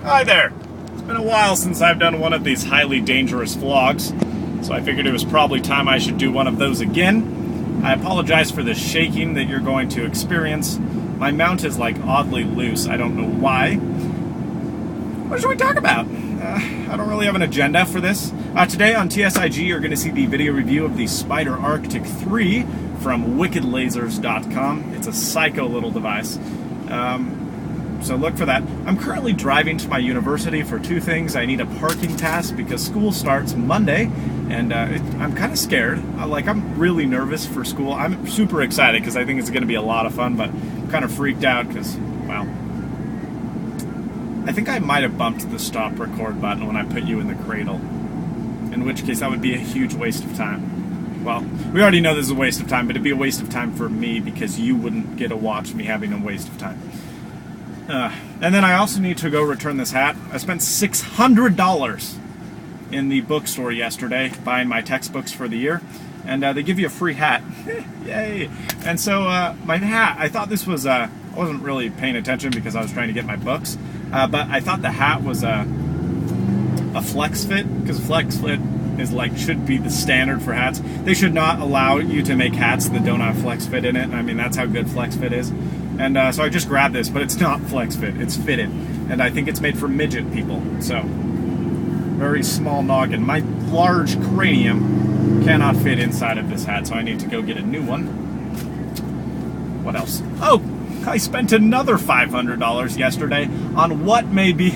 Hi there! It's been a while since I've done one of these highly dangerous vlogs, so I figured it was probably time I should do one of those again. I apologize for the shaking that you're going to experience. My mount is like oddly loose, I don't know why. What should we talk about? I don't really have an agenda for this. Today on TSIG you're going to see the video review of the Spider Arctic 3 from wickedlasers.com. It's a psycho little device. So look for that. I'm currently driving to my university for two things. I need a parking pass because school starts Monday, and I'm kind of scared. I'm really nervous for school. I'm super excited because I think it's going to be a lot of fun, but I'm kind of freaked out because, well, I think I might have bumped the stop record button when I put you in the cradle, in which case that would be a huge waste of time. Well, we already know this is a waste of time, but it'd be a waste of time for me because you wouldn't get to watch me having a waste of time. And then I also need to go return this hat. I spent $600 in the bookstore yesterday buying my textbooks for the year, and they give you a free hat. Yay! And so my hat, I thought this was, I wasn't really paying attention because I was trying to get my books, but I thought the hat was a flex fit, because flex fit is should be the standard for hats. They should not allow you to make hats that don't have flex fit in it. I mean, that's how good flex fit is. And so I just grabbed this, but it's not flex fit, it's fitted. And I think it's made for midget people, so very small noggin. My large cranium cannot fit inside of this hat, so I need to go get a new one. What else? Oh, I spent another $500 yesterday on what may be,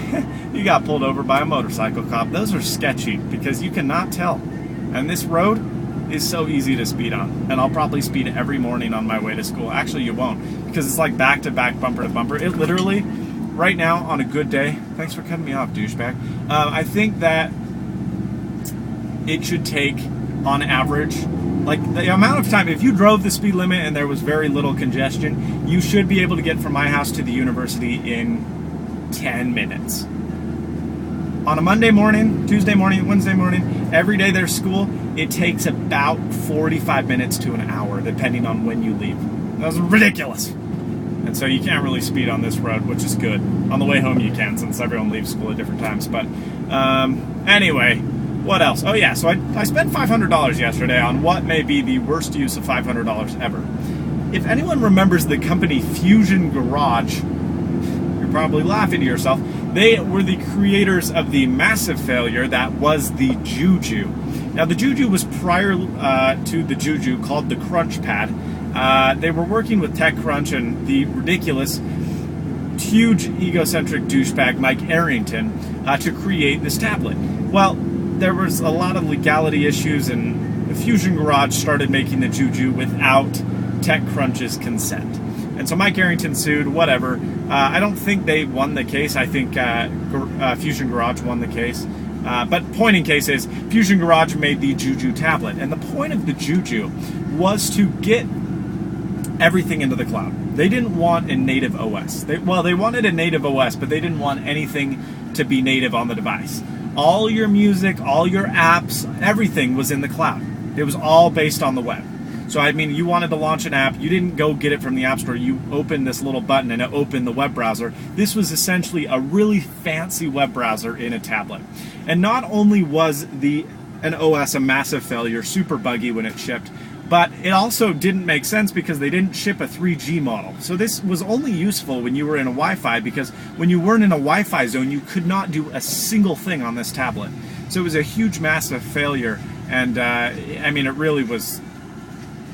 you got pulled over by a motorcycle cop. Those are sketchy because you cannot tell. And this road is so easy to speed on, and I'll probably speed every morning on my way to school. Actually, you won't, because it's like back-to-back, bumper-to-bumper. It literally, right now, on a good day, thanks for cutting me off, douchebag, I think that it should take, on average, the amount of time, if you drove the speed limit and there was very little congestion, you should be able to get from my house to the university in 10 minutes. On a Monday morning, Tuesday morning, Wednesday morning, every day there's school, it takes about 45 minutes to an hour, depending on when you leave. That's ridiculous. And so you can't really speed on this road, which is good. On the way home you can, since everyone leaves school at different times. But anyway, what else? Oh yeah, so I spent $500 yesterday on what may be the worst use of $500 ever. If anyone remembers the company Fusion Garage, you're probably laughing to yourself. They were the creators of the massive failure that was the JooJoo. Now, the JooJoo was prior to the JooJoo, called the Crunch Pad. They were working with TechCrunch and the ridiculous, huge, egocentric douchebag Mike Arrington to create this tablet. Well, there was a lot of legality issues, and the Fusion Garage started making the JooJoo without TechCrunch's consent. And so Mike Arrington sued, whatever. I don't think they won the case. I think Fusion Garage won the case. But point in case is, Fusion Garage made the JooJoo tablet. And the point of the JooJoo was to get everything into the cloud. They didn't want a native OS. They wanted a native OS, but they didn't want anything to be native on the device. All your music, all your apps, everything was in the cloud. It was all based on the web. So, I mean, you wanted to launch an app, you didn't go get it from the App Store, you opened this little button and it opened the web browser. This was essentially a really fancy web browser in a tablet. And not only was an OS a massive failure, super buggy when it shipped, but it also didn't make sense because they didn't ship a 3G model. So this was only useful when you were in a Wi-Fi, because when you weren't in a Wi-Fi zone, you could not do a single thing on this tablet. So it was a huge, massive failure, and I mean, it really was...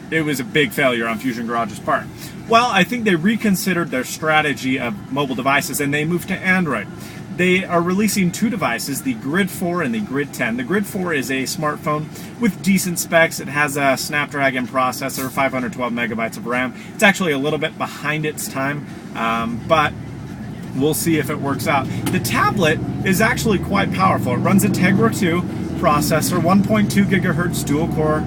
It was a big failure on Fusion Garage's part. Well, I think they reconsidered their strategy of mobile devices and they moved to Android. They are releasing two devices, the Grid 4 and the Grid 10. The Grid 4 is a smartphone with decent specs. It has a Snapdragon processor, 512 megabytes of RAM. It's actually a little bit behind its time, but we'll see if it works out. The tablet is actually quite powerful. It runs a Tegra 2 processor, 1.2 gigahertz dual-core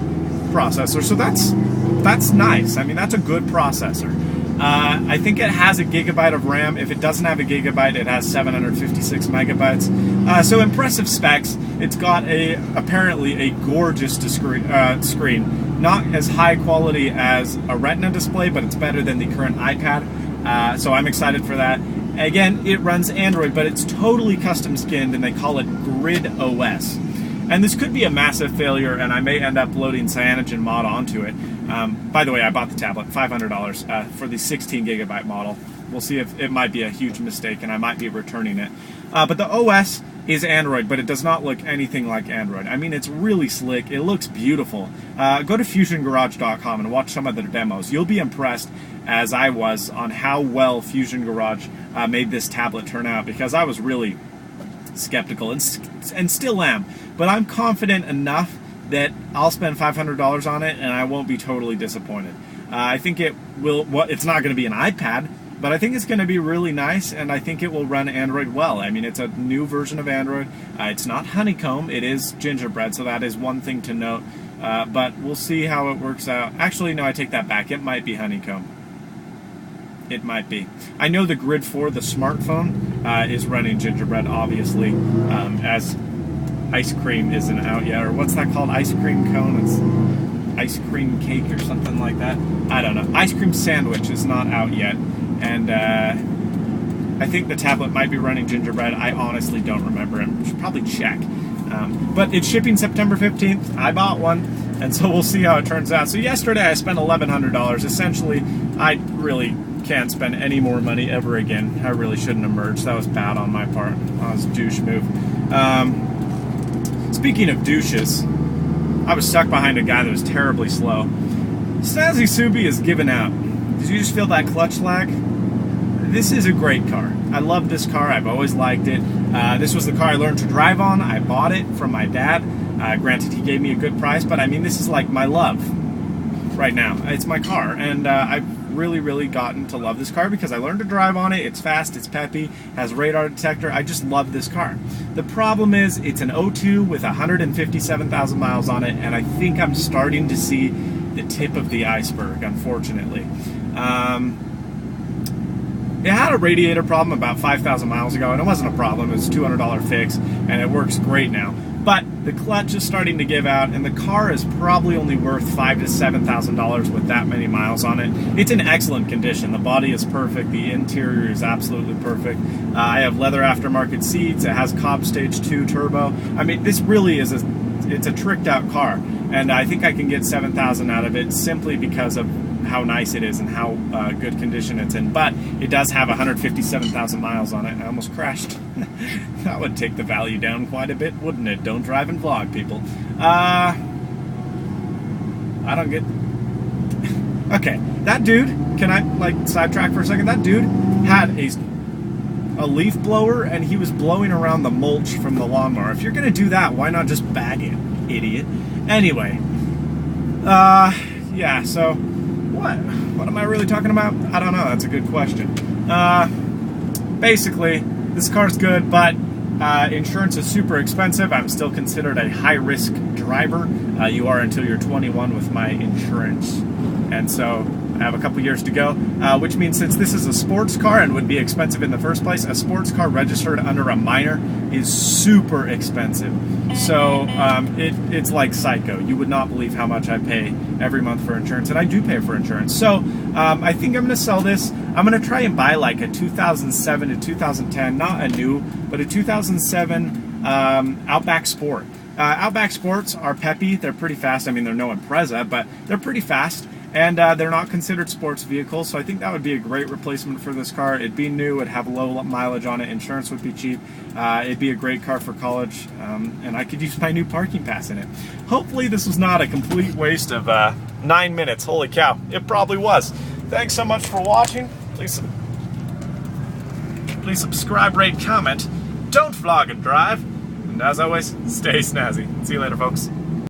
processor, so that's nice. I mean, that's a good processor. I think it has a gigabyte of RAM. If it doesn't have a gigabyte, it has 756 megabytes. So impressive specs. It's got apparently a gorgeous screen. Not as high quality as a Retina display, but it's better than the current iPad. So I'm excited for that. Again, it runs Android, but it's totally custom skinned, and they call it Grid OS. And this could be a massive failure, and I may end up loading CyanogenMod onto it. By the way, I bought the tablet, $500 for the 16 gigabyte model. We'll see if it might be a huge mistake, and I might be returning it. But the OS is Android, but it does not look anything like Android. I mean, it's really slick. It looks beautiful. Go to FusionGarage.com and watch some of their demos. You'll be impressed, as I was, on how well Fusion Garage made this tablet turn out, because I was really skeptical and still am. But I'm confident enough that I'll spend $500 on it and I won't be totally disappointed. I think it will. It's not going to be an iPad, but I think it's going to be really nice, and I think it will run Android well. I mean, it's a new version of Android. It's not honeycomb, it is gingerbread, so that is one thing to note. But we'll see how it works out. Actually, no, I take that back. It might be honeycomb. It might be. I know the Grid 4, the smartphone, is running gingerbread, obviously, as ice cream isn't out yet. Or what's that called? Ice cream cone? It's ice cream cake or something like that. I don't know. Ice cream sandwich is not out yet. And I think the tablet might be running gingerbread. I honestly don't remember. I should probably check. But it's shipping September 15th. I bought one, and so we'll see how it turns out. So yesterday I spent $1,100. Essentially, I really can't spend any more money ever again. I really shouldn't have merged. That was bad on my part. That was a douche move. Speaking of douches, I was stuck behind a guy that was terribly slow. Snazzy Subi is giving out. Did you just feel that clutch lag? This is a great car. I love this car. I've always liked it. This was the car I learned to drive on. I bought it from my dad. Granted, he gave me a good price, but I mean, this is like my love right now. It's my car, and I've really gotten to love this car because I learned to drive on it. It's fast, it's peppy, has radar detector. I just love this car. The problem is it's an 02 with 157,000 miles on it, and I think I'm starting to see the tip of the iceberg, unfortunately. It had a radiator problem about 5,000 miles ago, and it wasn't a problem. It was a $200 fix, and it works great now. But the clutch is starting to give out, and the car is probably only worth $5,000 to $7,000 with that many miles on it. It's in excellent condition. The body is perfect. The interior is absolutely perfect. I have leather aftermarket seats. It has Cobb Stage 2 turbo. I mean, this really is it's a tricked out car, and I think I can get $7,000 out of it simply because of how nice it is and how good condition it's in. But it does have 157,000 miles on it. I almost crashed. That would take the value down quite a bit, wouldn't it? Don't drive and vlog, people. I don't get... Okay, that dude, can I, like, sidetrack for a second? That dude had a leaf blower, and he was blowing around the mulch from the lawnmower. If you're going to do that, why not just bag it, idiot? Anyway, yeah, so... What am I really talking about? I don't know. That's a good question. Basically, this car's good, but insurance is super expensive. I'm still considered a high-risk driver. You are until you're 21 with my insurance. And so I have a couple years to go, which means since this is a sports car and would be expensive in the first place, a sports car registered under a minor is super expensive. So it's like psycho. You would not believe how much I pay every month for insurance, and I do pay for insurance. So I think I'm going to sell this. I'm going to try and buy like a 2007 to 2010, not a new, but a 2007 Outback Sport. Outback Sports are peppy. They're pretty fast. I mean, they're no Impreza, but they're pretty fast. And they're not considered sports vehicles, so I think that would be a great replacement for this car. It'd be new, it'd have low mileage on it, insurance would be cheap, it'd be a great car for college, and I could use my new parking pass in it. Hopefully this was not a complete waste of 9 minutes. Holy cow, it probably was. Thanks so much for watching. Please subscribe, rate, comment. Don't vlog and drive. And as always, stay snazzy. See you later, folks.